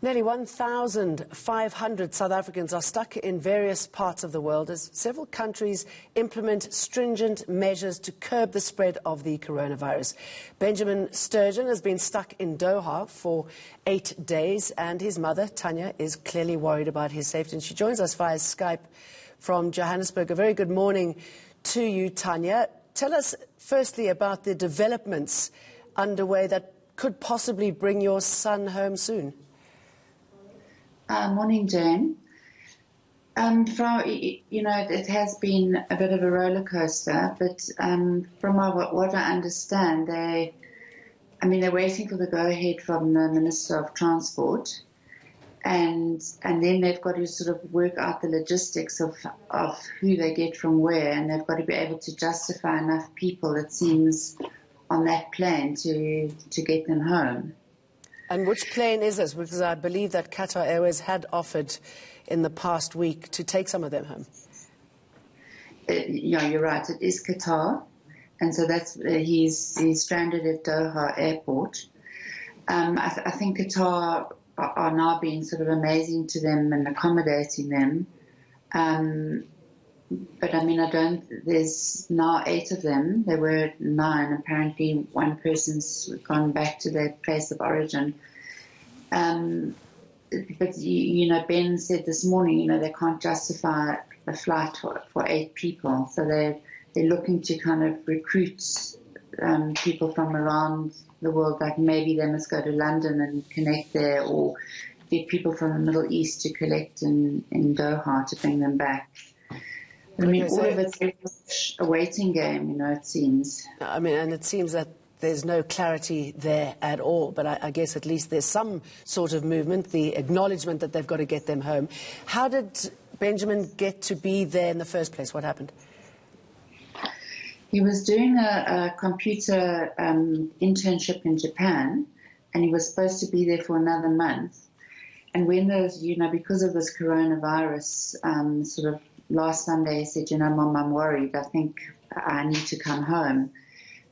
Nearly 1,500 South Africans are stuck in various parts of the world as several countries implement stringent measures to curb the spread of the coronavirus. Benjamin Sturgeon has been stuck in Doha for 8 days, and his mother, Tanya, is clearly worried about his safety. And she joins us via Skype from Johannesburg. A very good morning to you, Tanya. Tell us firstly about the developments underway that could possibly bring your son home soon. Morning, Jane. It has been a bit of a roller coaster, but from what I understand, they're waiting for the go-ahead from the Minister of Transport, and then they've got to sort of work out the logistics of who they get from where, and they've got to be able to justify enough people, it seems, on that plane to get them home. And which plane is this? Because I believe that Qatar Airways had offered in the past week to take some of them home. Yeah, you're right. It is Qatar. And so that's he's stranded at Doha Airport. I think Qatar are now being sort of amazing to them and accommodating them. But there's now 8 of them. There were 9. Apparently one person's gone back to their place of origin. But, Ben said this morning, they can't justify a flight for 8 people. So they're looking to kind of recruit people from around the world, like maybe they must go to London and connect there, or get people from the Middle East to collect in Doha to bring them back. All of it's a waiting game, it seems. And it seems that there's no clarity there at all, but I guess at least there's some sort of movement, the acknowledgement that they've got to get them home. How did Benjamin get to be there in the first place? What happened? He was doing a computer internship in Japan, and he was supposed to be there for another month. And when those, because of this coronavirus sort of last Sunday, he said, Mom, I'm worried. I think I need to come home.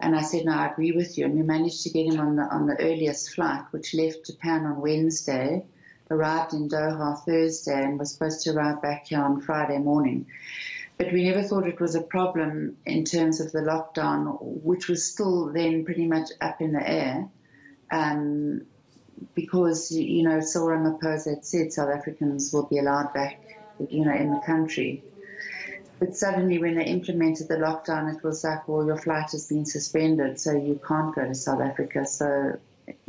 And I said, no, I agree with you. And we managed to get him on the earliest flight, which left Japan on Wednesday, arrived in Doha Thursday, and was supposed to arrive back here on Friday morning. But we never thought it was a problem in terms of the lockdown, which was still then pretty much up in the air. Because, Cyril Ramaphosa had said South Africans will be allowed back in the country. But suddenly when they implemented the lockdown, it was like, well, your flight has been suspended, so you can't go to South Africa. So,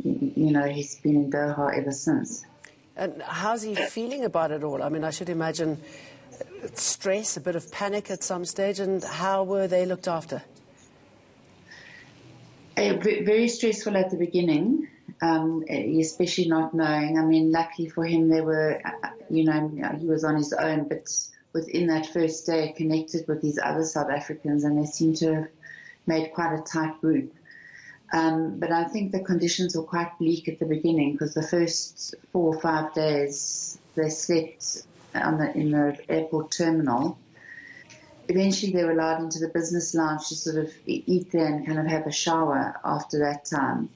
he's been in Doha ever since. And how's he feeling about it all? I should imagine stress, a bit of panic at some stage. And how were they looked after? Very stressful at the beginning, especially not knowing. Luckily for him, they were, he was on his own, but within that first day connected with these other South Africans, and they seem to have made quite a tight group. But I think the conditions were quite bleak at the beginning, because the first 4 or 5 days they slept in the airport terminal. Eventually they were allowed into the business lounge to sort of eat there and kind of have a shower after that time.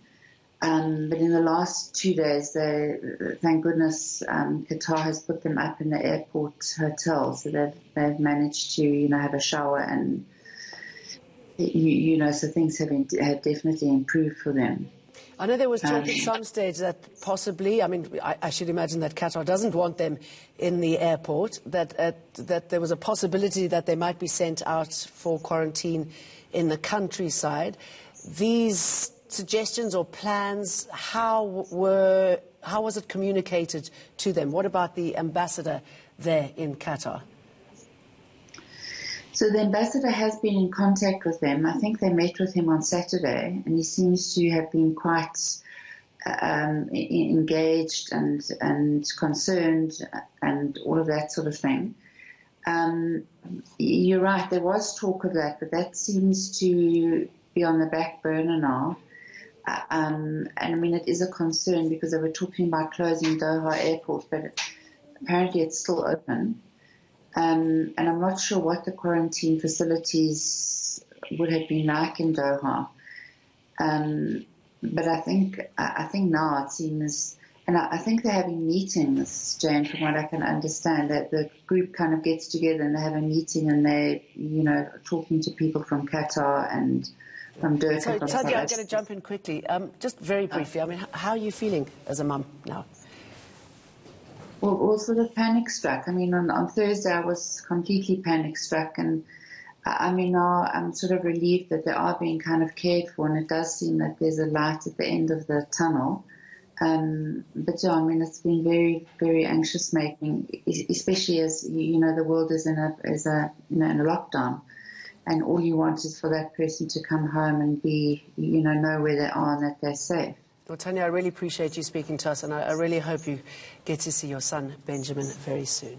But in the last 2 days, thank goodness, Qatar has put them up in the airport hotel, so they've managed to, have a shower, and so things have definitely improved for them. I know there was talk at some stage that possibly, I should imagine that Qatar doesn't want them in the airport, that there was a possibility that they might be sent out for quarantine in the countryside. These suggestions or plans, how was it communicated to them? What about the ambassador there in Qatar? So the ambassador has been in contact with them. I think they met with him on Saturday, and he seems to have been quite engaged and concerned and all of that sort of thing. You're right, there was talk of that, but that seems to be on the back burner now. It is a concern, because they were talking about closing Doha Airport, but apparently it's still open. And I'm not sure what the quarantine facilities would have been like in Doha. But I think now it seems, And I think they're having meetings, Jane, from what I can understand, that the group kind of gets together and they have a meeting and they're, talking to people from Qatar and from Doha. So, Tanya, I'm going to jump in quickly. Just very briefly, I mean, how are you feeling as a mum now? Well, sort of panic-struck. I mean, on Thursday I was completely panic-struck, and I mean, now I'm sort of relieved that they are being kind of cared for, and it does seem that there's a light at the end of the tunnel. But yeah, I mean, it's been very, very anxious-making, especially as the world is in a lockdown, and all you want is for that person to come home and be, know where they are and that they're safe. Well, Tanya, I really appreciate you speaking to us, and I really hope you get to see your son, Benjamin, very soon.